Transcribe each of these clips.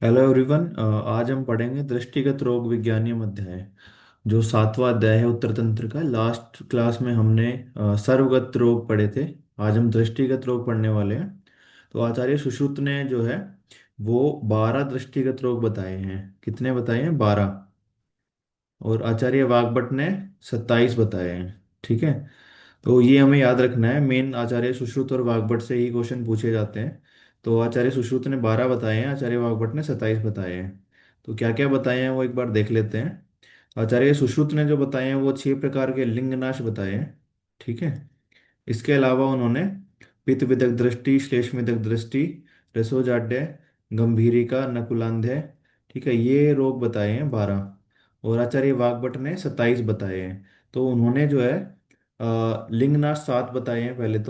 Hello everyone. आज हम पढ़ेंगे दृष्टिगत रोग विज्ञानियम अध्याय। जो सातवां अध्याय है उत्तर तंत्र का। लास्ट क्लास में हमने सर्वगत रोग पढ़े थे। आज हम दृष्टिगत रोग पढ़ने वाले हैं। तो आचार्य सुश्रुत ने जो है वो 12 दृष्टिगत रोग बताए हैं। कितने बताए हैं? 12। और आचार्य वाग्भट ने 27 बताए हैं। ठीक है। तो ये हमें याद रखना है। मेन आचार्य सुश्रुत और वाग्भट से ही क्वेश्चन पूछे जाते हैं। तो आचार्य सुश्रुत ने 12 बताए हैं, आचार्य वाग्भट ने 27 बताए हैं। तो क्या क्या बताए हैं वो एक बार देख लेते हैं। आचार्य सुश्रुत ने जो बताए हैं वो 6 प्रकार के लिंगनाश बताए हैं। ठीक है। इसके अलावा उन्होंने पित्त विदक दृष्टि, श्लेष्म दृष्टि, रसोजाड्य, गंभीरिका, नकुलांधय, ठीक है, ये रोग बताए हैं 12। और आचार्य वाग्भट ने 27 बताए हैं। तो उन्होंने जो है लिंगनाश 7 बताए हैं पहले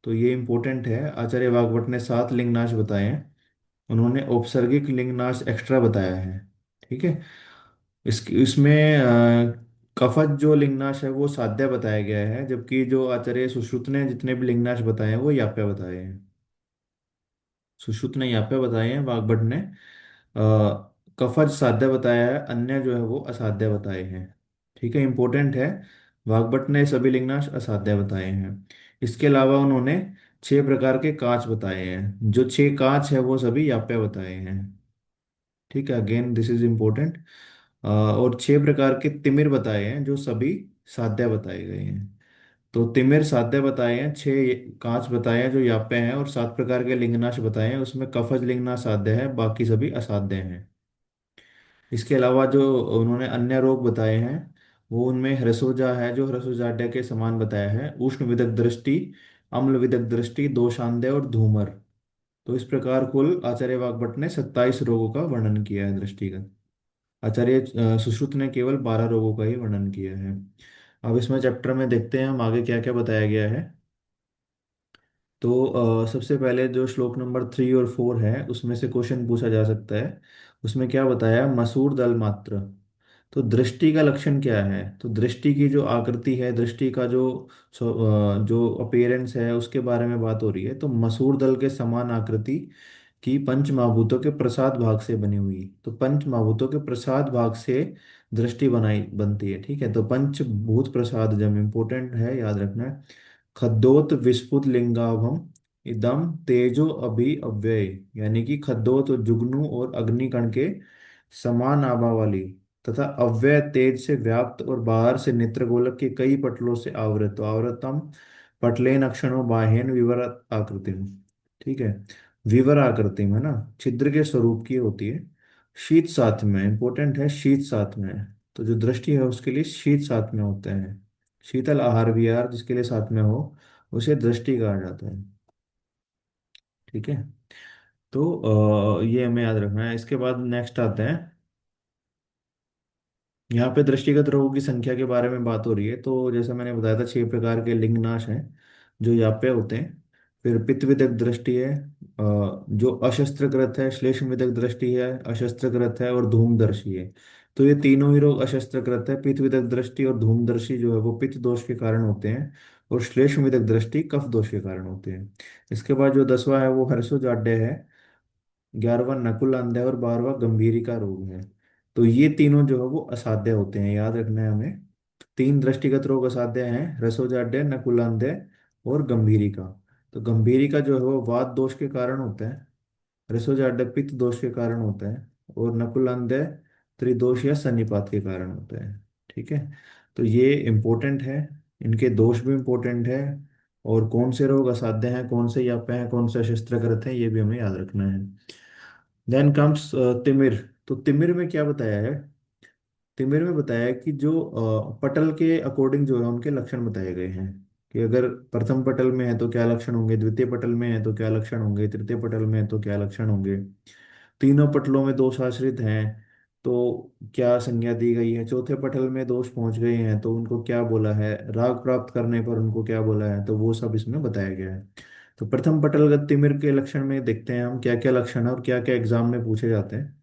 तो ये इंपॉर्टेंट है। आचार्य वाग्भट ने 7 लिंगनाश बताए हैं। उन्होंने औपसर्गिक लिंगनाश एक्स्ट्रा बताया है। ठीक है। इसमें कफज जो लिंगनाश है वो साध्य बताया गया है, जबकि जो आचार्य सुश्रुत ने जितने भी लिंगनाश बताए हैं वो याप्य बताए हैं। सुश्रुत ने याप्य बताए हैं, वाग्भट ने कफज साध्य बताया है, अन्य जो है वो असाध्य बताए हैं। ठीक है, इंपॉर्टेंट है। वाग्भट ने सभी लिंगनाश असाध्य बताए हैं। इसके अलावा उन्होंने 6 प्रकार के कांच बताए हैं। जो 6 कांच है वो सभी याप्य बताए हैं। ठीक है, अगेन दिस इज इम्पोर्टेंट। और 6 प्रकार के तिमिर बताए हैं जो सभी साध्य बताए गए हैं। तो तिमिर साध्य बताए हैं, 6 कांच बताए हैं जो याप्य हैं, और 7 प्रकार के लिंगनाश बताए हैं उसमें कफज लिंगनाश साध्य है, बाकी सभी असाध्य हैं। इसके अलावा जो उन्होंने अन्य रोग बताए हैं वो उनमें ह्रसोजा है जो ह्रसोजाड्य के समान बताया है, उष्ण विदक दृष्टि, अम्ल विदक दृष्टि, दोषांधय और धूमर। तो इस प्रकार कुल आचार्य वाग्भट ने 27 रोगों का वर्णन किया है दृष्टिगत। आचार्य सुश्रुत ने केवल 12 रोगों का ही वर्णन किया है। अब इसमें चैप्टर में देखते हैं हम आगे क्या क्या बताया गया है। तो सबसे पहले जो श्लोक नंबर 3 और 4 है उसमें से क्वेश्चन पूछा जा सकता है। उसमें क्या बताया? मसूर दल मात्र। तो दृष्टि का लक्षण क्या है? तो दृष्टि की जो आकृति है, दृष्टि का जो अपीयरेंस है उसके बारे में बात हो रही है। तो मसूर दल के समान आकृति की पंच महाभूतों के प्रसाद भाग से बनी हुई। तो पंच महाभूतों के प्रसाद भाग से दृष्टि बनाई बनती है। ठीक है, तो पंचभूत प्रसाद जब इम्पोर्टेंट है, याद रखना है। खद्योत विस्फुट लिंगाभम इदम तेजो अभि अव्यय। यानी कि खद्योत और जुगनू और अग्निकण के समान आभा वाली तथा अव्यय तेज से व्याप्त और बाहर से नेत्रगोलक के कई पटलों से आवृत। तो आवृतम पटलेन अक्षणों बाहेन विवर आकृतिम। ठीक है, विवर आकृतिम है ना, छिद्र के स्वरूप की होती है। शीत साथ में इंपॉर्टेंट है, शीत साथ में। तो जो दृष्टि है उसके लिए शीत साथ में होते हैं। शीतल आहार विहार जिसके लिए साथ में हो उसे दृष्टि कहा जाता है। ठीक है। तो ये हमें याद रखना है। इसके बाद नेक्स्ट आते हैं। यहाँ पे दृष्टिगत रोगों की संख्या के बारे में बात हो रही है। तो जैसा मैंने बताया था 6 प्रकार के लिंगनाश हैं जो याप्य होते हैं। फिर पित्तविदक दृष्टि है, जो अशस्त्रकृत है, श्लेष्मविदक दृष्टि है, अशस्त्रकृत है, और धूमदर्शी है। तो ये तीनों ही रोग अशस्त्रकृत है। पित्तविदक दृष्टि और धूमदर्शी जो है वो पित्त दोष के कारण होते हैं, और श्लेष्मविदक दृष्टि कफ दोष के कारण होते हैं। इसके बाद जो 10वां है वो हर्षोजाड्य है, 11वां नकुल अंधे और 12वां गंभीरी का रोग है। तो ये तीनों जो है वो असाध्य होते हैं, याद रखना है हमें। 3 दृष्टिगत रोग असाध्य हैं, रसोजाड्य, नकुलांधय और गंभीरी का। तो गंभीरी का जो है वो वात दोष के कारण होता है, रसोजाड्य पित्त दोष के कारण होता है, और नकुलांधय त्रिदोष या सन्निपात के कारण होता है। ठीक है। तो ये इम्पोर्टेंट है, इनके दोष भी इम्पोर्टेंट है, और कौन से रोग असाध्य हैं, कौन से याप्य हैं, कौन से अशस्त्रकृत हैं, ये भी हमें याद रखना है। Then comes Timir. तो तिमिर में क्या बताया है? तिमिर में बताया है कि जो पटल के अकॉर्डिंग जो है उनके लक्षण बताए गए हैं। कि अगर प्रथम पटल में है तो क्या लक्षण होंगे, द्वितीय पटल में है तो क्या लक्षण होंगे, तृतीय पटल में है तो क्या लक्षण होंगे, तीनों पटलों में दोष आश्रित हैं तो क्या संज्ञा दी गई है, चौथे पटल में दोष पहुंच गए हैं तो उनको क्या बोला है, राग प्राप्त करने पर उनको क्या बोला है, तो वो सब इसमें बताया गया है। तो प्रथम पटलगत तिमिर के लक्षण में देखते हैं हम क्या क्या लक्षण है और क्या क्या एग्जाम में पूछे जाते हैं।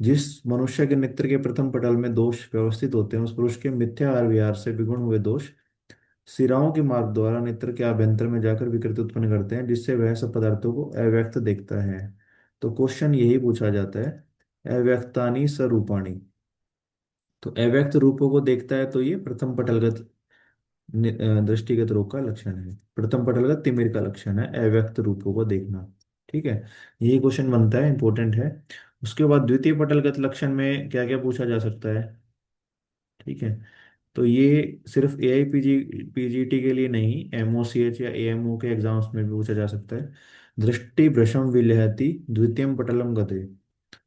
जिस मनुष्य के नेत्र के प्रथम पटल में दोष व्यवस्थित होते हैं उस पुरुष के मिथ्या आहार विहार से विगुण हुए दोष सिराओं के मार्ग द्वारा नेत्र के आभ्यंतर में जाकर विकृति उत्पन्न करते हैं, जिससे वह सब पदार्थों को अव्यक्त देखता है। तो क्वेश्चन यही पूछा जाता है अव्यक्तानि स्वरूपाणि। तो अव्यक्त रूपों को देखता है तो ये प्रथम पटलगत दृष्टिगत रोग का लक्षण है। प्रथम पटलगत तिमिर का लक्षण है अव्यक्त रूपों को देखना। ठीक है, यही क्वेश्चन बनता है, इंपॉर्टेंट है। उसके बाद द्वितीय पटलगत लक्षण में क्या क्या पूछा जा सकता है। ठीक है, तो ये सिर्फ ए आई पीजीटी के लिए नहीं, एमओसीएच या एएमओ के एग्जाम्स में भी पूछा जा सकता है। दृष्टि भ्रशम विलहति द्वितीयं पटलम गते,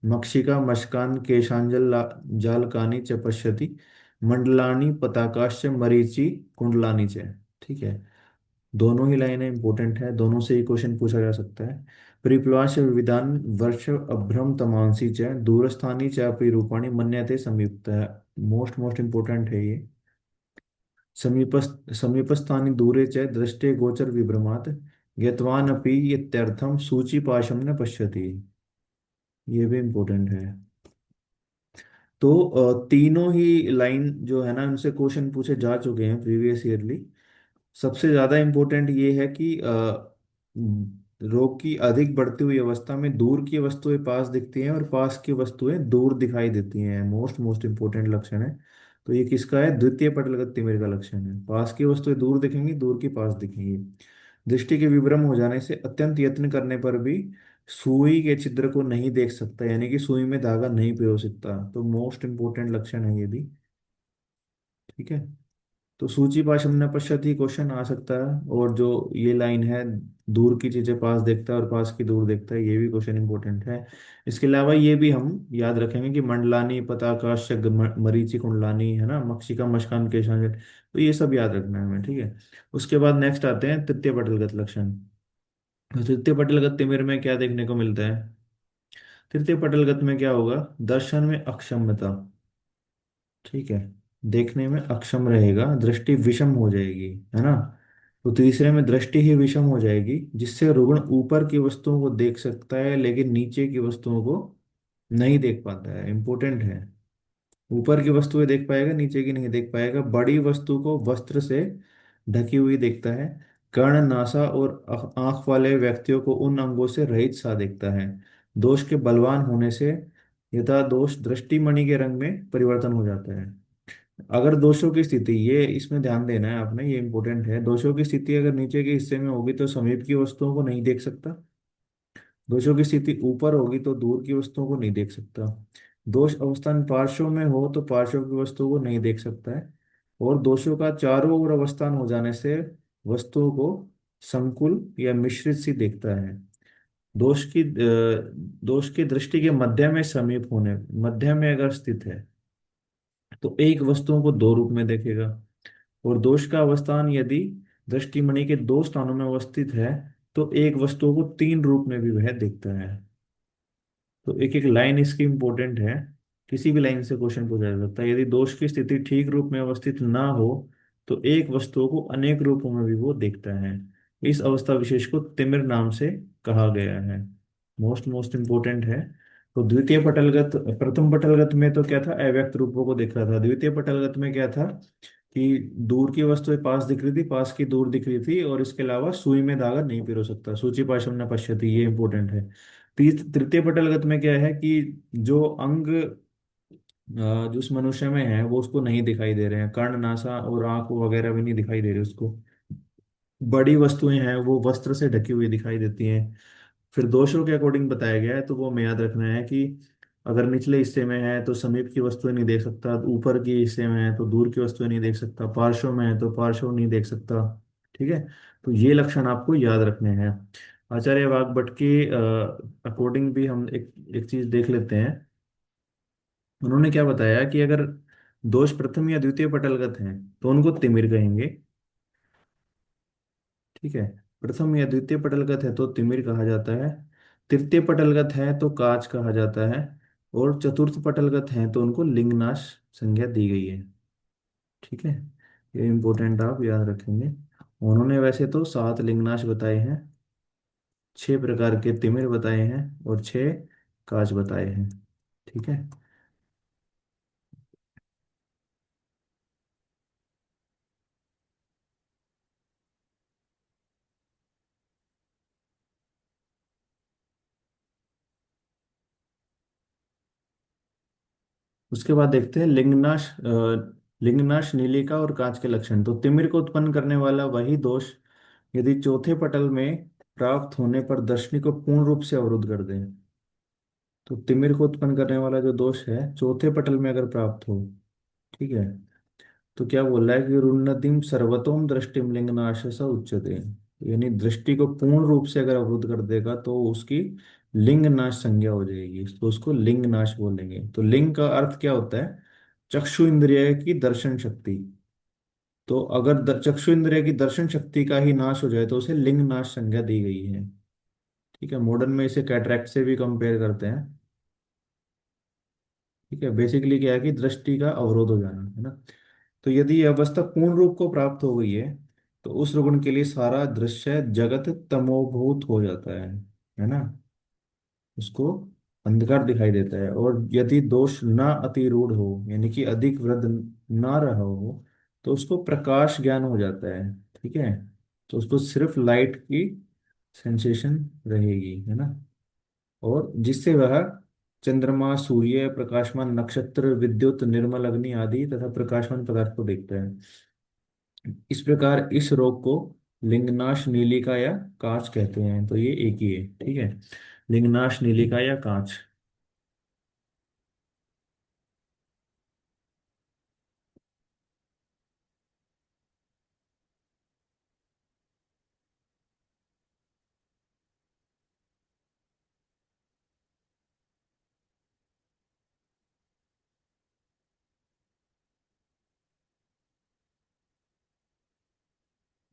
मक्षिका मशकान केशांजल जालकानि च पश्यति, मंडलानि पताकाश्च मरीचि कुंडलानि च। ठीक है, दोनों ही लाइनें इंपॉर्टेंट है, दोनों से ही क्वेश्चन पूछा जा सकता है। परिप्लाश विधान वर्ष अभ्रम तमांसी च दूरस्थानी च अपि रूपाणि मन्यते संयुक्त है। मोस्ट मोस्ट इंपॉर्टेंट है ये। समीपस्थानि दूरे च दृष्टे गोचर विभ्रमात् ज्ञातवान् अपि इत्यर्थं सूचिपाशं न पश्यति। ये भी इंपॉर्टेंट है। तो तीनों ही लाइन जो है ना, उनसे क्वेश्चन पूछे जा चुके हैं प्रीवियस ईयरली। सबसे ज्यादा इंपॉर्टेंट ये है कि रोग की अधिक बढ़ती हुई अवस्था में दूर की वस्तुएं पास दिखती हैं और पास की वस्तुएं दूर दिखाई देती हैं। मोस्ट मोस्ट इंपॉर्टेंट लक्षण है। तो ये किसका है, द्वितीय पटलगत तिमिर का लक्षण है। पास की वस्तुएं दूर दिखेंगी, दूर की पास दिखेंगी। दृष्टि के विभ्रम हो जाने से अत्यंत यत्न करने पर भी सुई के छिद्र को नहीं देख सकता, यानी कि सुई में धागा नहीं पिरो सकता। तो मोस्ट इंपॉर्टेंट लक्षण है ये भी। ठीक है, तो सूची भाषण में पश्चात ही क्वेश्चन आ सकता है। और जो ये लाइन है, दूर की चीजें पास देखता है और पास की दूर देखता है, ये भी क्वेश्चन इंपॉर्टेंट है। इसके अलावा ये भी हम याद रखेंगे कि मंडलानी पताकाश मरीचि कुंडलानी है ना, मक्षिका मशकान केशांजल, तो ये सब याद रखना है हमें। ठीक है, उसके बाद नेक्स्ट आते हैं तृतीय पटलगत लक्षण। तो तृतीय पटलगत तिमिर में क्या देखने को मिलता है। तृतीय पटलगत में क्या होगा, दर्शन में अक्षमता। ठीक है, देखने में अक्षम रहेगा, दृष्टि विषम हो जाएगी, है ना। तो तीसरे में दृष्टि ही विषम हो जाएगी, जिससे रुग्ण ऊपर की वस्तुओं को देख सकता है लेकिन नीचे की वस्तुओं को नहीं देख पाता है। इंपॉर्टेंट है, ऊपर की वस्तुएं देख पाएगा, नीचे की नहीं देख पाएगा। बड़ी वस्तु को वस्त्र से ढकी हुई देखता है। कर्ण नासा और आंख वाले व्यक्तियों को उन अंगों से रहित सा देखता है। दोष के बलवान होने से यथा दोष दृष्टि मणि के रंग में परिवर्तन हो जाता है। अगर दोषों की स्थिति, ये इसमें ध्यान देना है आपने, ये इंपॉर्टेंट है। दोषों की स्थिति अगर नीचे के हिस्से में होगी तो समीप की वस्तुओं को नहीं देख सकता। दोषों की स्थिति ऊपर होगी तो दूर की वस्तुओं को नहीं देख सकता। दोष अवस्थान पार्श्व में हो तो पार्श्व की वस्तुओं को नहीं देख सकता है। और दोषों का चारों ओर अवस्थान हो जाने से वस्तुओं को संकुल या मिश्रित सी देखता है। दोष की दृष्टि के मध्य में समीप होने, मध्य में अगर स्थित है तो एक वस्तुओं को दो रूप में देखेगा। और दोष का अवस्थान यदि दृष्टिमणि के दो स्थानों में अवस्थित है तो एक वस्तु को तीन रूप में भी वह देखता है। तो एक एक लाइन इसकी इंपॉर्टेंट है, किसी भी लाइन से क्वेश्चन पूछा जा सकता है। यदि दोष की स्थिति ठीक रूप में अवस्थित ना हो तो एक वस्तु को अनेक रूपों में भी वो देखता है। इस अवस्था विशेष को तिमिर नाम से कहा गया है। मोस्ट मोस्ट इंपॉर्टेंट है। तो द्वितीय पटलगत, प्रथम पटलगत में तो क्या था, अव्यक्त रूपों को देख रहा था। द्वितीय पटलगत में क्या था कि दूर की वस्तुएं पास दिख रही थी, पास की दूर दिख रही थी, और इसके अलावा सुई में धागा नहीं पिरो सकता। सूची पाशम न पश्यति, ये इंपॉर्टेंट है। तृतीय पटलगत में क्या है कि जो अंग जो उस मनुष्य में है वो उसको नहीं दिखाई दे रहे हैं। कर्ण नासा और आंख वगैरह भी नहीं दिखाई दे रही उसको। बड़ी वस्तुएं हैं वो वस्त्र से ढकी हुई दिखाई देती हैं। फिर दोषों के अकॉर्डिंग बताया गया है, तो वो हमें याद रखना है कि अगर निचले हिस्से में है तो समीप की वस्तुएं नहीं देख सकता, ऊपर के हिस्से में है तो दूर की वस्तुएं नहीं देख सकता, पार्श्व में है तो पार्श्व नहीं देख सकता। ठीक है, तो ये लक्षण आपको याद रखने हैं। आचार्य वाकभट के अकॉर्डिंग भी हम एक चीज देख लेते हैं। उन्होंने क्या बताया कि अगर दोष प्रथम या द्वितीय पटलगत हैं तो उनको तिमिर कहेंगे। ठीक है, प्रथम या द्वितीय पटलगत है तो तिमिर कहा जाता है। तृतीय पटलगत है तो काच कहा जाता है। और चतुर्थ पटलगत है तो उनको लिंगनाश संज्ञा दी गई है। ठीक है, ये इंपॉर्टेंट आप याद रखेंगे। उन्होंने वैसे तो सात लिंगनाश बताए हैं, छह प्रकार के तिमिर बताए हैं, और छह काच बताए हैं। ठीक है, उसके बाद देखते हैं लिंगनाश लिंगनाश नीलिका और कांच के लक्षण। तो तिमिर को उत्पन्न करने वाला वही दोष यदि चौथे पटल में प्राप्त होने पर दर्शनी को पूर्ण रूप से अवरुद्ध कर दे। तो तिमिर को उत्पन्न करने वाला जो दोष है चौथे पटल में अगर प्राप्त हो, ठीक है, तो क्या बोल रहा है कि रुन्नतिम सर्वतोम दृष्टिम लिंगनाश स उच्यते। यानी दृष्टि को पूर्ण रूप से अगर अवरुद्ध कर देगा तो उसकी लिंग नाश संज्ञा हो जाएगी, तो उसको लिंग नाश बोलेंगे। तो लिंग का अर्थ क्या होता है? चक्षु इंद्रिय की दर्शन शक्ति। तो अगर चक्षु इंद्रिय की दर्शन शक्ति का ही नाश हो जाए तो उसे लिंग नाश संज्ञा दी गई है। ठीक है, मॉडर्न में इसे कैटरैक्ट से भी कंपेयर करते हैं। ठीक है, बेसिकली क्या है कि दृष्टि का अवरोध हो जाना है ना। तो यदि यह अवस्था पूर्ण रूप को प्राप्त हो गई है तो उस रुग्ण के लिए सारा दृश्य जगत तमोभूत हो जाता है ना। उसको अंधकार दिखाई देता है। और यदि दोष ना अतिरूढ़ हो, यानी कि अधिक वृद्ध ना रहा हो, तो उसको प्रकाश ज्ञान हो जाता है। ठीक है, तो उसको सिर्फ लाइट की सेंसेशन रहेगी, है ना। और जिससे वह चंद्रमा, सूर्य, प्रकाशमान नक्षत्र, विद्युत, निर्मल अग्नि आदि तथा प्रकाशमान पदार्थ को देखता है। इस प्रकार इस रोग को लिंगनाश नीलिका या कांच कहते हैं। तो ये एक ही है, ठीक है, लिंगनाश नीलिका या कांच।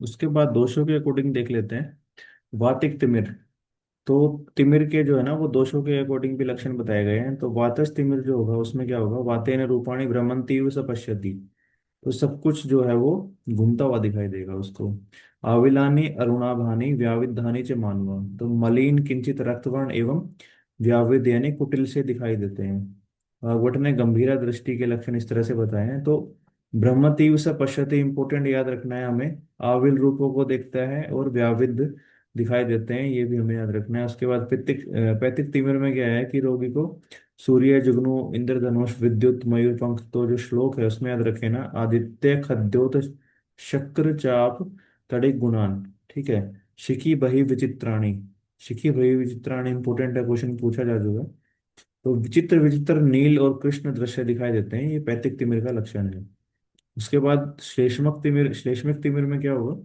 उसके बाद दोषों के अकॉर्डिंग देख लेते हैं। वातिक तिमिर। तो तिमिर के जो है ना वो दोषों के अकॉर्डिंग भी लक्षण बताए गए हैं। तो वातस तिमिर जो होगा उसमें क्या होगा? वातेन रूपाणी भ्रमंती स पश्यति। तो सब कुछ जो है वो घूमता हुआ दिखाई देगा उसको। आविलानी अरुणाभानी व्याविधानी च मानवा। तो मलिन, किंचित रक्तवर्ण एवं व्याविद यानी कुटिल से दिखाई देते हैं। वट ने गंभीरा दृष्टि के लक्षण इस तरह से बताए हैं। तो ब्रह्मतीव से पश्यति इंपोर्टेंट याद रखना है हमें। आविल रूपों को देखता है और व्याविद दिखाई देते हैं, ये भी हमें याद रखना है। उसके बाद पैतिक तिमिर में क्या है कि रोगी को सूर्य, जुगनू, इंद्रधनुष, विद्युत, मयूर पंख। तो जो श्लोक है उसमें याद रखे ना, आदित्य खद्योत शक्र चाप तड़िक गुणान। ठीक है, शिखी बही विचित्राणी। शिखी बही विचित्राणी इंपोर्टेंट है, क्वेश्चन पूछा जा चुका है। तो विचित्र विचित्र नील और कृष्ण दृश्य दिखाई देते हैं, ये पैतिक तिमिर का लक्षण है। उसके बाद श्लेष्मक तिमिर। श्लेष्मक तिमिर में क्या होगा?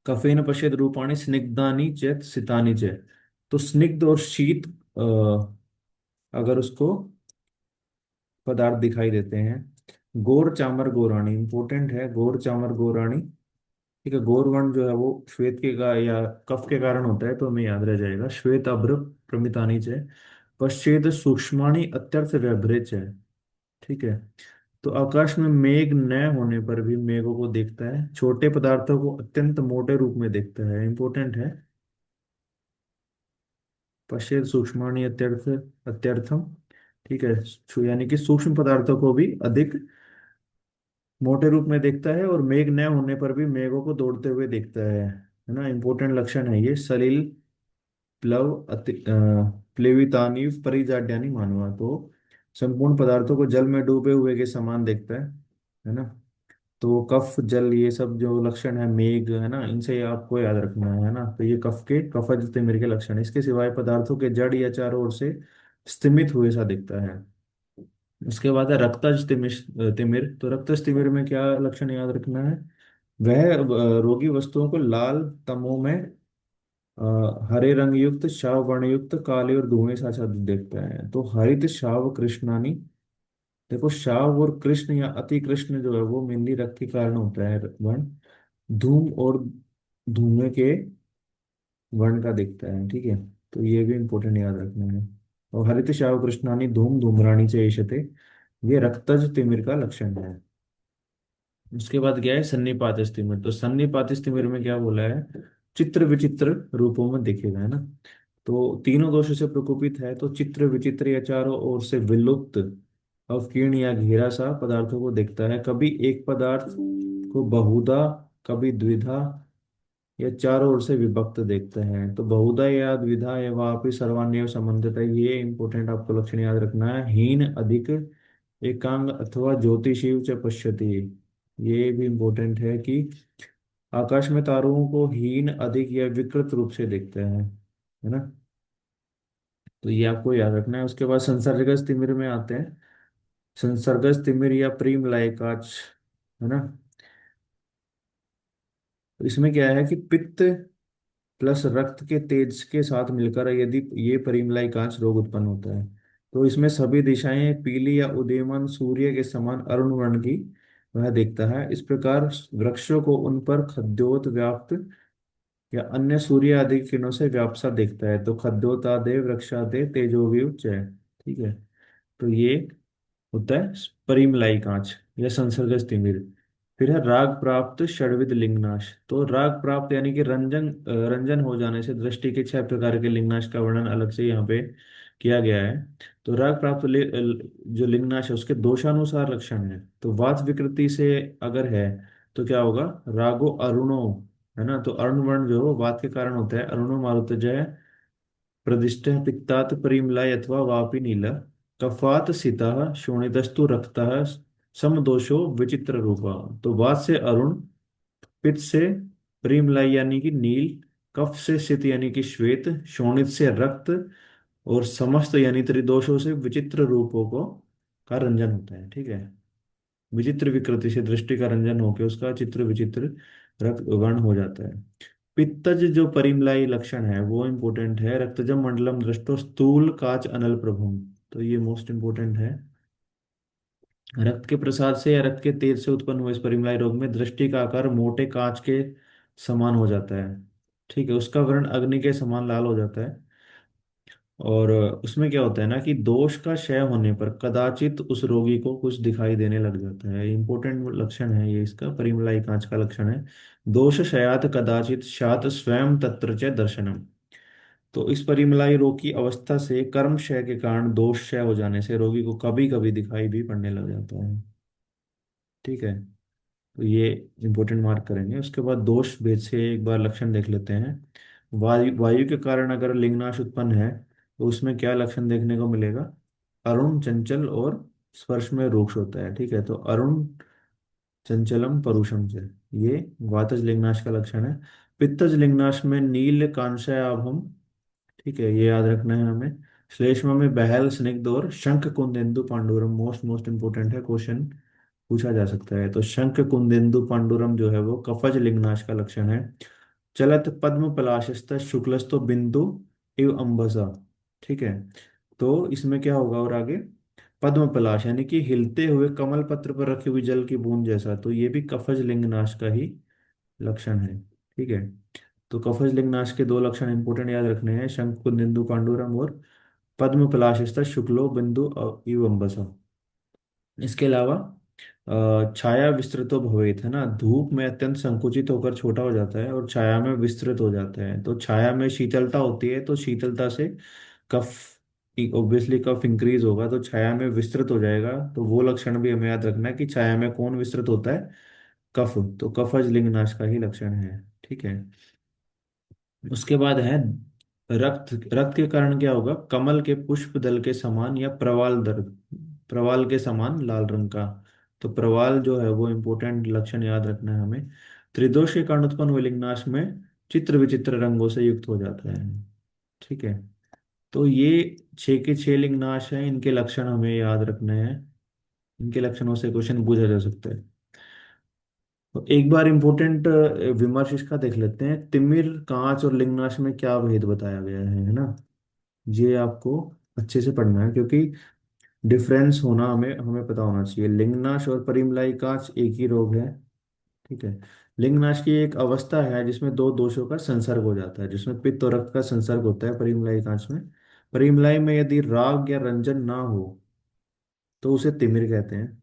कफेन पश्यत रूपाणी स्निग्धानि चेत सितानि च। तो स्निग्ध और शीत अगर उसको पदार्थ दिखाई देते हैं। गोर चामर गोराणी इंपोर्टेंट है, गोर चामर गोराणी। ठीक है, गौरवर्ण जो है वो श्वेत के का या कफ के कारण होता है, तो हमें याद रह जाएगा। श्वेत अभ्र प्रमितानी च। पश्चेद सूक्ष्माणि अत्यर्थ व्यभ्रेच है। ठीक है, तो आकाश में मेघ न होने पर भी मेघों को देखता है। छोटे पदार्थों को अत्यंत मोटे रूप में देखता है, इंपॉर्टेंट है। पश्चेद सूक्ष्माणि अत्यर्थ अत्यर्थम। ठीक है, यानी कि सूक्ष्म पदार्थों को भी अधिक मोटे रूप में देखता है। और मेघ न होने पर भी मेघों को दौड़ते हुए देखता है ना। इंपॉर्टेंट लक्षण है ये। सलिल, प्लव, प्लेवितानी, परिजाड्यानी मानवा। तो संपूर्ण पदार्थों को जल में डूबे हुए के समान देखता है ना। तो कफ, जल, ये सब जो लक्षण है, मेघ, है ना, इनसे आपको याद रखना है ना। तो ये कफ के कफज तिमिर के लक्षण है। इसके सिवाय पदार्थों के जड़ या चारों ओर से स्तिमित हुए सा दिखता है। उसके बाद है रक्तज तिमिर। तो रक्तज तिमिर में क्या लक्षण याद रखना है? वह रोगी वस्तुओं को लाल, तमो में हरे रंग युक्त, शाव वर्ण युक्त, काले और धुएं सा छादित देखता है। तो हरित, शाव, कृष्णानी। देखो, शाव और कृष्ण या अति कृष्ण जो है वो मेनली रक्त के कारण होता है वर्ण। धूम और धुएं के वर्ण का दिखता है। ठीक है, तो ये भी इंपॉर्टेंट याद रखना है। और हरित, शाव, कृष्णानी, धूम, धूम्राणी च ईशते। ये रक्तज तिमिर का लक्षण है। उसके बाद क्या है? सन्निपात तिमिर। तो सन्निपात तिमिर में क्या बोला है? चित्र विचित्र रूपों में दिखेगा, है ना। तो तीनों दोषों से प्रकोपित है। तो चित्र विचित्र या चारों ओर से विलुप्त, अवकीर्ण या घेरा सा पदार्थों को देखता है। कभी एक पदार्थ को बहुधा, कभी द्विधा या चारों ओर से विभक्त देखते हैं। तो बहुधा या द्विधा या वापि सर्वान्य संबंधित है, ये इंपॉर्टेंट आपको लक्षण याद रखना है। हीन, अधिक, एकांग अथवा ज्योतिषीव च पश्यति। ये भी इंपॉर्टेंट है कि आकाश में तारों को हीन, अधिक या विकृत रूप से देखते हैं, है ना। तो ये आपको याद रखना है। उसके बाद संसर्गज तिमिर में आते हैं। संसर्गज तिमिर या प्रीम लाइकाच, है ना। तो इसमें क्या है कि पित्त प्लस रक्त के तेज के साथ मिलकर यदि ये परिमलाई कांच रोग उत्पन्न होता है, तो इसमें सभी दिशाएं पीली या उदीयमान सूर्य के समान अरुण वर्ण की वह देखता है। इस प्रकार वृक्षों को उन पर खद्योत व्याप्त या अन्य सूर्य आदि किरणों से व्याप्त सा देखता है। तो खद्योतादे वृक्षादे तेजोवि उच्चय, ठीक है। तो ये होता है परिमलाई कांच या संसर्गज तिमिर। फिर है राग प्राप्त षड्विध लिंगनाश। तो राग प्राप्त यानी कि रंजन हो जाने से दृष्टि के 6 प्रकार के लिंगनाश का वर्णन अलग से यहाँ पे किया गया है। तो राग प्राप्त जो लिंगनाश है उसके दोषानुसार लक्षण है। तो वात विकृति से अगर है तो क्या होगा, रागो अरुणो, है ना। तो अरुण वर्ण जो वात के कारण होता है, अरुणो मारुतजय प्रदिष्ट पित्तात परिमलाय अथवा वापि नील, कफात सितः शोणितस्तु रक्तः समदोषो विचित्र रूपा। तो वात से अरुण, पित्त से परिमलाय यानी कि नील, कफ से सित यानी कि श्वेत, शोणित से रक्त, और समस्त यानी त्रिदोषों से विचित्र रूपों को का रंजन होता है, ठीक है। विचित्र विकृति से दृष्टि का रंजन होकर उसका चित्र विचित्र रक्त वर्ण हो जाता है। पित्तज जो परिमलाई लक्षण है वो इंपॉर्टेंट है। रक्तजम मंडलम दृष्टो स्थूल काच अनल प्रभुम। तो ये मोस्ट इंपॉर्टेंट है। रक्त के प्रसाद से या रक्त के तेज से उत्पन्न हुए इस परिमलाई रोग में दृष्टि का आकार मोटे कांच के समान हो जाता है, ठीक है। उसका वर्ण अग्नि के समान लाल हो जाता है। और उसमें क्या होता है ना कि दोष का क्षय होने पर कदाचित उस रोगी को कुछ दिखाई देने लग जाता है। इंपॉर्टेंट लक्षण है ये, इसका परिमलाई कांच का लक्षण है। दोष क्षयात कदाचित शात स्वयं तत्र च दर्शनम। तो इस परिमलाई रोग की अवस्था से कर्म क्षय के कारण दोष क्षय हो जाने से रोगी को कभी कभी दिखाई भी पड़ने लग जाता है, ठीक है। तो ये इंपॉर्टेंट मार्क करेंगे। उसके बाद दोष भेद से एक बार लक्षण देख लेते हैं। वायु वायु के कारण अगर लिंगनाश उत्पन्न है तो उसमें क्या लक्षण देखने को मिलेगा। अरुण, चंचल और स्पर्श में रूक्ष होता है, ठीक है। तो अरुण, चंचलम, परुषम से ये वातज लिंगनाश का लक्षण है। पित्तज लिंगनाश में नील कांस्याभम, ठीक है, ये याद रखना है हमें। श्लेष्मा में बहल, स्निग्ध और शंख कुंदेंदु पांडुरम। मोस्ट मोस्ट इंपोर्टेंट है, क्वेश्चन पूछा जा सकता है। तो शंख कुंदेंदु पांडुरम जो है वो कफज लिंगनाश का लक्षण है। चलत पद्म पलाशस्त शुक्लस्तो बिंदु इव अंबसा, ठीक है। तो इसमें क्या होगा और आगे, पद्म पलाश यानी कि हिलते हुए कमल पत्र पर रखी हुई जल की बूंद जैसा। तो ये भी कफज लिंगनाश का ही लक्षण है, ठीक है। तो कफज लिंगनाश के 2 लक्षण इंपोर्टेंट याद रखने हैं, शंख कुंदेंदु पांडुरम और पद्म पलाशस्त शुक्लो बिंदु इव अंबसा। इसके अलावा छाया विस्तृतो भवेत, है ना। धूप में अत्यंत संकुचित होकर छोटा हो जाता है और छाया में विस्तृत हो जाता है। तो छाया में शीतलता होती है तो शीतलता से कफ, ऑब्वियसली कफ इंक्रीज होगा तो छाया में विस्तृत हो जाएगा। तो वो लक्षण भी हमें याद रखना है कि छाया में कौन विस्तृत होता है, कफ। तो कफज लिंगनाश का ही लक्षण है, ठीक है। उसके बाद है रक्त। रक्त के कारण क्या होगा, कमल के पुष्प दल के समान या प्रवाल दर, प्रवाल के समान लाल रंग का। तो प्रवाल जो है वो इंपॉर्टेंट लक्षण याद रखना है हमें। त्रिदोष के कारण उत्पन्न हुए लिंगनाश में चित्र विचित्र रंगों से युक्त हो जाता है, ठीक है। तो ये 6 के 6 लिंगनाश हैं, इनके लक्षण हमें याद रखने हैं। इनके लक्षणों से क्वेश्चन पूछा जा सकता है। तो एक बार इंपॉर्टेंट विमर्श इसका देख लेते हैं, तिमिर, कांच और लिंगनाश में क्या भेद बताया गया है ना। ये आपको अच्छे से पढ़ना है क्योंकि डिफरेंस होना हमें हमें पता होना चाहिए। लिंगनाश और परिमलाई कांच एक ही रोग है, ठीक है। लिंगनाश की एक अवस्था है जिसमें 2 दोषों का संसर्ग हो जाता है, जिसमें पित्त और रक्त का संसर्ग होता है परिमलाई कांच में। परिमलाई में यदि राग या रंजन ना हो तो उसे तिमिर कहते हैं,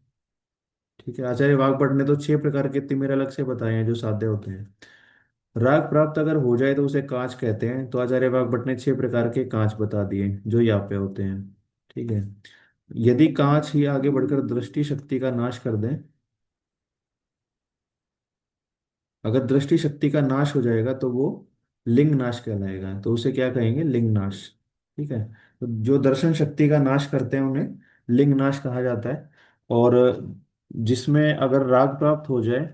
ठीक है। आचार्य वाग्भट ने तो 6 प्रकार के तिमिर अलग से बताए हैं जो साध्य होते हैं। राग प्राप्त अगर हो जाए तो उसे कांच कहते हैं। तो आचार्य वाग्भट ने 6 प्रकार के कांच बता दिए जो यहाँ पे होते हैं, ठीक है। यदि कांच ही आगे बढ़कर दृष्टि शक्ति का नाश कर दें अगर दृष्टि शक्ति का नाश हो जाएगा तो वो लिंग नाश कहलाएगा, तो उसे क्या कहेंगे, लिंग नाश। ठीक है। तो जो दर्शन शक्ति का नाश करते हैं उन्हें लिंग नाश कहा जाता है। और जिसमें अगर राग प्राप्त हो जाए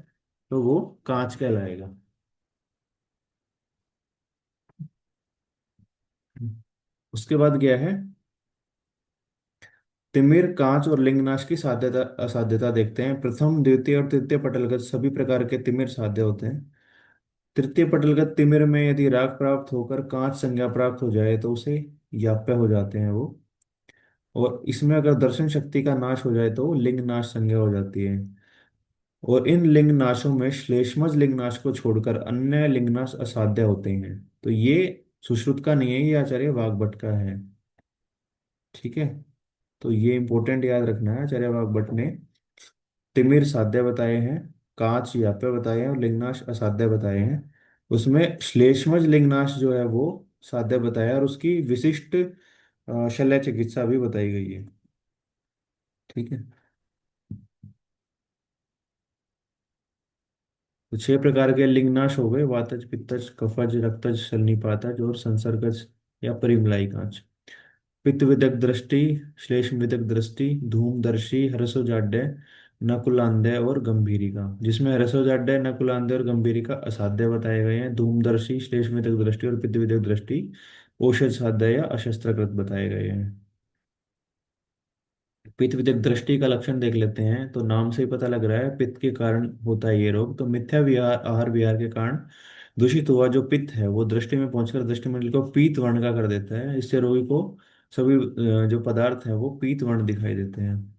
तो वो कांच कहलाएगा। उसके बाद क्या है, तिमिर, कांच और लिंगनाश की साध्यता असाध्यता देखते हैं। प्रथम, द्वितीय और तृतीय पटलगत सभी प्रकार के तिमिर साध्य होते हैं। तृतीय पटलगत तिमिर में यदि राग प्राप्त होकर कांच संज्ञा प्राप्त हो जाए तो उसे याप्य हो जाते हैं वो। और इसमें अगर दर्शन शक्ति का नाश हो जाए तो लिंग नाश संज्ञा हो जाती है। और इन लिंग नाशों में श्लेष्मज लिंग नाश को छोड़कर अन्य लिंग नाश असाध्य होते हैं। तो ये सुश्रुत का नहीं है, ये आचार्य वाग्भट का है। ठीक है। तो ये इंपॉर्टेंट याद रखना है, आचार्य वाग्भट ने तिमिर साध्य बताए हैं, कांच याप्य बताए हैं और लिंगनाश असाध्य बताए हैं। उसमें श्लेष्मज लिंगनाश जो है वो साध्य बताया और उसकी विशिष्ट शल्य चिकित्सा भी बताई गई है। ठीक है। तो 6 प्रकार के लिंगनाश हो गए, वातज, पित्तज, कफज, रक्तज, सन्निपातज और संसर्गज या परिमलाई कांच। पित्त विदक दृष्टि, श्लेष्म विदक दृष्टि, धूमदर्शी, हरसोजाड्य, नकुलांदय और गंभीरिका। जिसमें हरसोजाड्य, नकुलांदय और गंभीरिका असाध्य बताए गए हैं। धूमदर्शी, श्लेष्म विदक दृष्टि और पित्त विदक दृष्टि औषध साध्य या अशस्त्रकृत बताए गए हैं। पित्त विदक दृष्टि का लक्षण देख लेते हैं। तो नाम से ही पता लग रहा है पित्त के कारण होता है ये रोग। तो मिथ्या विहार, आहार विहार के कारण दूषित हुआ जो पित्त है वो दृष्टि में पहुंचकर दृष्टिमंडल को पीत वर्ण का कर देता है। इससे रोगी को सभी जो पदार्थ है वो पीत वर्ण दिखाई देते हैं।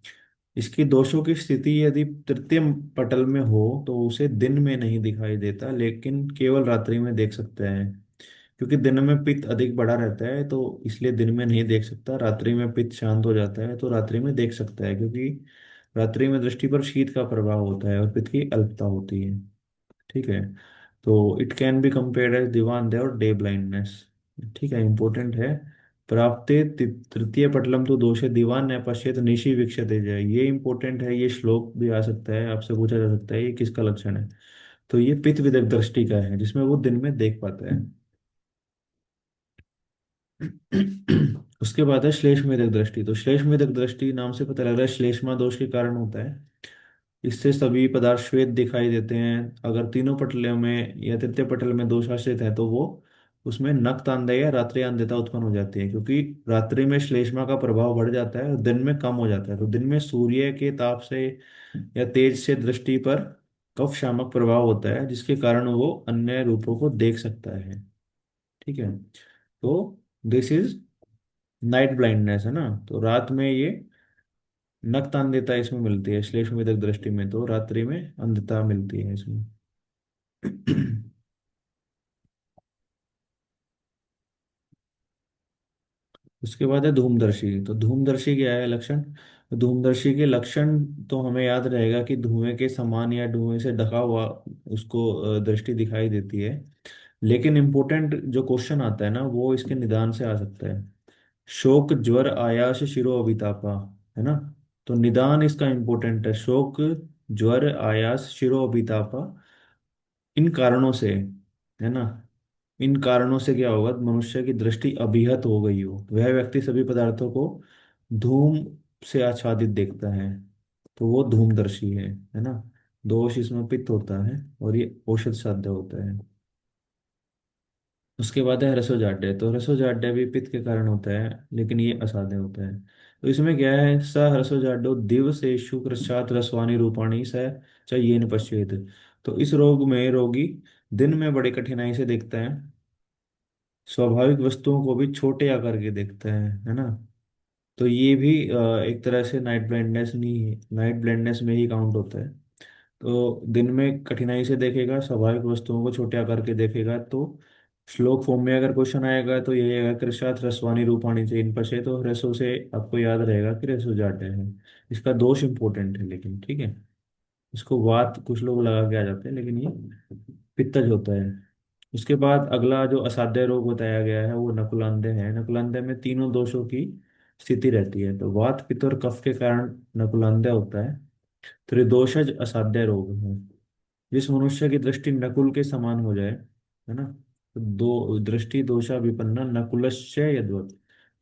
इसकी दोषों की स्थिति यदि तृतीय पटल में हो तो उसे दिन में नहीं दिखाई देता, लेकिन केवल रात्रि में देख सकते हैं। क्योंकि दिन में पित्त अधिक बढ़ा रहता है तो इसलिए दिन में नहीं देख सकता। रात्रि में पित्त शांत हो जाता है तो रात्रि में देख सकता है, क्योंकि रात्रि में दृष्टि पर शीत का प्रभाव होता है और पित्त की अल्पता होती है। ठीक है। तो it can be compared as दीवान दे और डे ब्लाइंडनेस। ठीक है, इंपॉर्टेंट है। प्राप्ते तृतीय पटलम तो दोषे दीवान न पश्येत निशि वीक्षते जाए। ये इंपॉर्टेंट है, ये श्लोक भी आ सकता है, आपसे पूछा जा सकता है ये किसका लक्षण है। तो ये पित्त विदक दृष्टि का है, जिसमें वो दिन में देख पाता है। उसके बाद है श्लेष्मेधक दृष्टि। तो श्लेष्मेधक दृष्टि नाम से पता लग रहा है श्लेष्मा दोष के कारण होता है। इससे सभी पदार्थ श्वेत दिखाई देते हैं। अगर तीनों पटलों में या तृतीय पटल में दोष आश्रित है तो वो उसमें नक्तांधता या रात्रि अंधता उत्पन्न हो जाती है, क्योंकि रात्रि में श्लेष्मा का प्रभाव बढ़ जाता है और दिन में कम हो जाता है। तो दिन में सूर्य के ताप से या तेज से दृष्टि पर कफ शामक प्रभाव होता है, जिसके कारण वो अन्य रूपों को देख सकता है। ठीक है। तो दिस इज नाइट ब्लाइंडनेस है ना। तो रात में ये नक्त अंधता इसमें मिलती है, श्लेष्मविदक दृष्टि में। तो रात्रि में अंधता मिलती है इसमें। उसके बाद है धूमदर्शी। तो धूमदर्शी क्या है लक्षण। तो धूमदर्शी के लक्षण तो हमें याद रहेगा कि धुएं के समान या धुएं से ढका हुआ उसको दृष्टि दिखाई देती है। लेकिन इम्पोर्टेंट जो क्वेश्चन आता है ना वो इसके निदान से आ सकता है। शोक, ज्वर, आयास, शिरो अभितापा, है ना। तो निदान इसका इंपॉर्टेंट है। शोक, ज्वर, आयास, शिरो अभितापा, इन कारणों से, है ना, इन कारणों से क्या होगा, मनुष्य की दृष्टि अभिहत हो गई हो, वह व्यक्ति सभी पदार्थों को धूम से आच्छादित देखता है, तो वो धूमदर्शी है ना। दोष इसमें पित्त होता है और ये औषध साध्य होता है। उसके बाद है रसोजाड्य। तो रसोजाड्य भी पित्त के कारण होता है, लेकिन ये असाध्य होता है। तो इसमें क्या है, स रसोजाड्यो दिव से शुक्रशात रसवानी रूपाणी स चाहिए पश्येत। तो इस रोग में रोगी दिन में बड़ी कठिनाई से देखता है, स्वाभाविक वस्तुओं को भी छोटे आकार के देखता है ना। तो ये भी एक तरह से नाइट ब्लाइंडनेस नहीं है, नाइट ब्लाइंडनेस में ही काउंट होता है। तो दिन में कठिनाई से देखेगा, स्वाभाविक वस्तुओं को छोटे आकार के देखेगा। तो श्लोक फॉर्म में अगर क्वेश्चन आएगा तो यही आएगा, कृषात रसवानी रूपाणी से इन पशे। तो रसों से आपको याद रहेगा कि रसो जाते हैं। इसका दोष इंपॉर्टेंट है लेकिन, ठीक है। इसको वात कुछ लोग लगा के आ जाते हैं, लेकिन ये पित्तज होता है। उसके बाद अगला जो असाध्य रोग बताया गया है वो नकुलांध्य है। नकुलांध्य में तीनों दोषों की स्थिति रहती है। तो वात, पित्त और कफ के कारण नकुलांध्य होता है। त्रिदोषज असाध्य रोग है। जिस मनुष्य की दृष्टि नकुल के समान हो जाए, है ना, तो दो दृष्टि दोषा विपन्ना नकुलस्य यद्वत्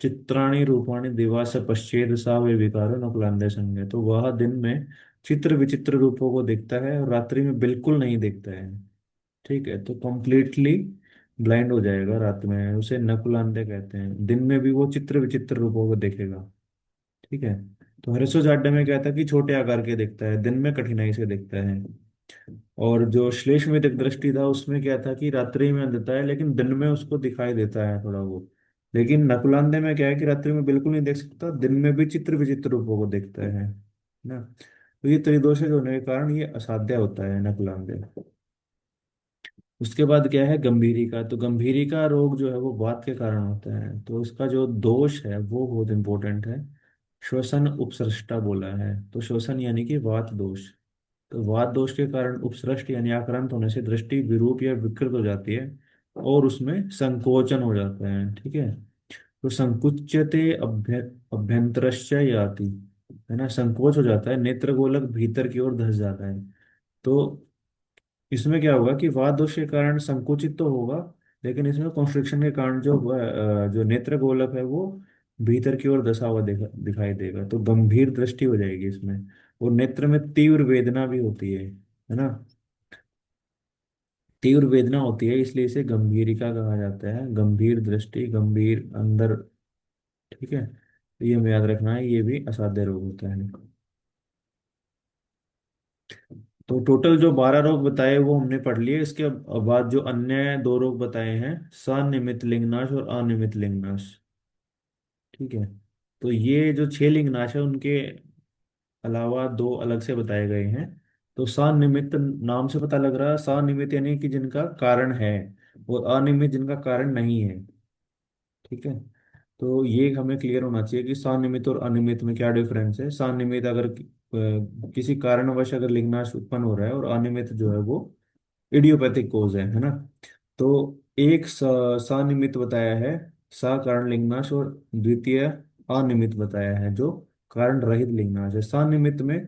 चित्राणि रूपाणि दिवा स पश्चेद सा वे विकारो नकुलांधे संगे। तो वह दिन में चित्र विचित्र रूपों को देखता है और रात्रि में बिल्कुल नहीं देखता है। ठीक है, तो कम्प्लीटली ब्लाइंड हो जाएगा रात में, उसे नकुलांधे कहते हैं। दिन में भी वो चित्र विचित्र रूपों को देखेगा। ठीक है। तो हर्षो जाड्डे में क्या था कि छोटे आकार के दिखता है, दिन में कठिनाई से दिखता है। और जो श्लेष में दृष्टि था उसमें क्या था कि रात्रि में अंधता है लेकिन दिन में उसको दिखाई देता है थोड़ा बहुत। लेकिन नकुलांधे में क्या है कि रात्रि में बिल्कुल नहीं देख सकता, दिन में भी चित्र विचित्र रूपों को देखता है ना। तो ये त्रिदोषज होने के कारण ये असाध्य होता है नकुलांधे। उसके बाद क्या है गंभीरी का। तो गंभीरी का रोग जो है वो वात के कारण होता है, तो इसका जो दोष है वो बहुत इंपॉर्टेंट है। श्वसन उपसृष्टा बोला है, तो श्वसन यानी कि वात दोष। तो वात दोष के कारण उपसृष्ट यानी आक्रांत होने से दृष्टि विरूप या विकृत हो जाती है और उसमें संकोचन हो जाता है। ठीक है। तो संकुच्यते अभ्यंतरश्च याति, है ना, संकोच हो जाता है, नेत्र गोलक भीतर की ओर धस जाता है। तो इसमें क्या होगा कि वात दोष के कारण संकुचित तो होगा, लेकिन इसमें कॉन्स्ट्रिक्शन के कारण जो हुआ जो नेत्र गोलक है वो भीतर की ओर धसा हुआ दिखाई देगा, तो गंभीर दृष्टि हो जाएगी इसमें। और नेत्र में तीव्र वेदना भी होती है ना। तीव्र वेदना होती है इसलिए इसे गंभीरिका कहा जाता है, गंभीर दृष्टि, गंभीर अंदर। ठीक है, तो ये हमें याद रखना है, ये भी असाध्य रोग होता है। तो टोटल जो 12 रोग बताए वो हमने पढ़ लिए। इसके बाद जो अन्य दो रोग बताए हैं, सनिमित लिंगनाश और अनियमित लिंगनाश। ठीक है। तो ये जो 6 लिंगनाश है उनके अलावा दो अलग से बताए गए हैं। तो सनिमित नाम से पता लग रहा है, सनिमित यानी कि जिनका कारण है, और अनियमित जिनका कारण नहीं है। ठीक है। तो ये हमें क्लियर होना चाहिए कि सानियमित और अनियमित में क्या डिफरेंस है। सानियमित अगर किसी कारणवश अगर लिंगनाश उत्पन्न हो रहा है, और अनियमित जो है वो इडियोपैथिक कोज है ना। तो एक सनिमित बताया है सा कारण लिंगनाश, और द्वितीय अनियमित बताया है जो कारण रहित लिंगनाश है। सनिमित में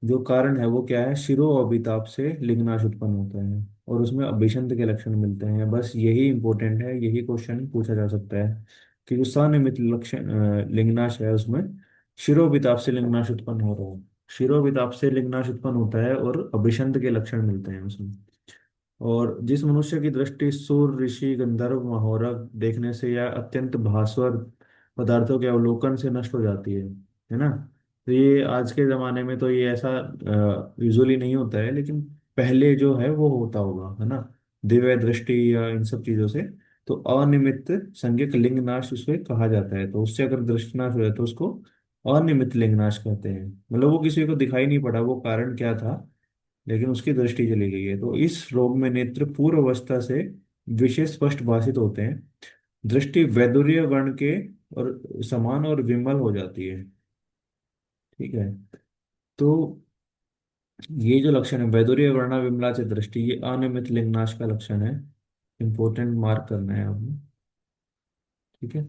जो कारण है वो क्या है, शिरो अभिताप से लिंगनाश उत्पन्न होता है और उसमें अभिषंत के लक्षण मिलते हैं। बस यही इंपॉर्टेंट है, यही क्वेश्चन पूछा जा सकता है कि जो सनिमित लक्षण लिंगनाश है उसमें शिरोविताप से लिंगनाश उत्पन्न हो रहा है। शिरोविताप से लिंगनाश उत्पन्न होता है और अभिषंत के लक्षण मिलते हैं उसमें। और जिस मनुष्य की दृष्टि सूर ऋषि गंधर्व महोरग देखने से या अत्यंत भास्वर पदार्थों के अवलोकन से नष्ट हो जाती है ना। तो ये आज के जमाने में तो ये ऐसा यूजुअली नहीं होता है, लेकिन पहले जो है वो होता होगा, है ना, दिव्य दृष्टि या इन सब चीजों से। तो अनिमित संज्ञक लिंग नाश उसे कहा जाता है। तो उससे अगर दृष्टि नाश हो जाए तो उसको अनिमित लिंग नाश कहते हैं। मतलब वो किसी को दिखाई नहीं पड़ा वो कारण क्या था, लेकिन उसकी दृष्टि चली गई है। तो इस रोग में नेत्र पूर्व अवस्था से विशेष स्पष्ट भाषित होते हैं, दृष्टि वैदुर्य वर्ण के और समान और विमल हो जाती है। ठीक है। तो ये जो लक्षण है वैदुर्य वर्णा विमला च दृष्टि, ये अनियमित लिंगनाश का लक्षण है। इंपॉर्टेंट मार्क करना है आपने। ठीक है।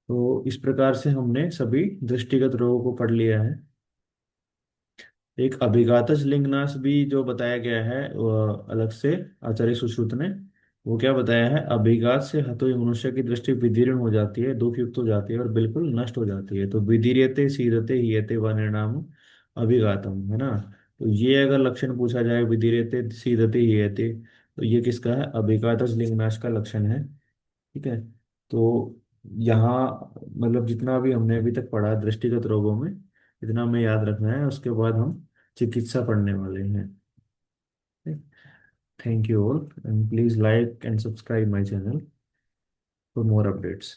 तो इस प्रकार से हमने सभी दृष्टिगत रोगों को पढ़ लिया है। एक अभिघातज लिंगनाश भी जो बताया गया है वो अलग से आचार्य सुश्रुत ने। वो क्या बताया है, अभिघात से हतो ही मनुष्य की दृष्टि विदीर्ण हो जाती है, दुख युक्त हो जाती है और बिल्कुल नष्ट हो जाती है। तो विदीर्यते सीदते हीयते व निर्णाम अभिघातम, है ना। तो ये अगर लक्षण पूछा जाए विदीर्यते सीदते हीयते, तो ये किसका है, अभिघातज लिंगनाश का लक्षण है। ठीक है। तो यहाँ मतलब जितना भी हमने अभी तक पढ़ा दृष्टिगत रोगों में, इतना हमें याद रखना है, उसके बाद हम चिकित्सा पढ़ने वाले हैं। Thank you all and please like and subscribe my channel for more updates.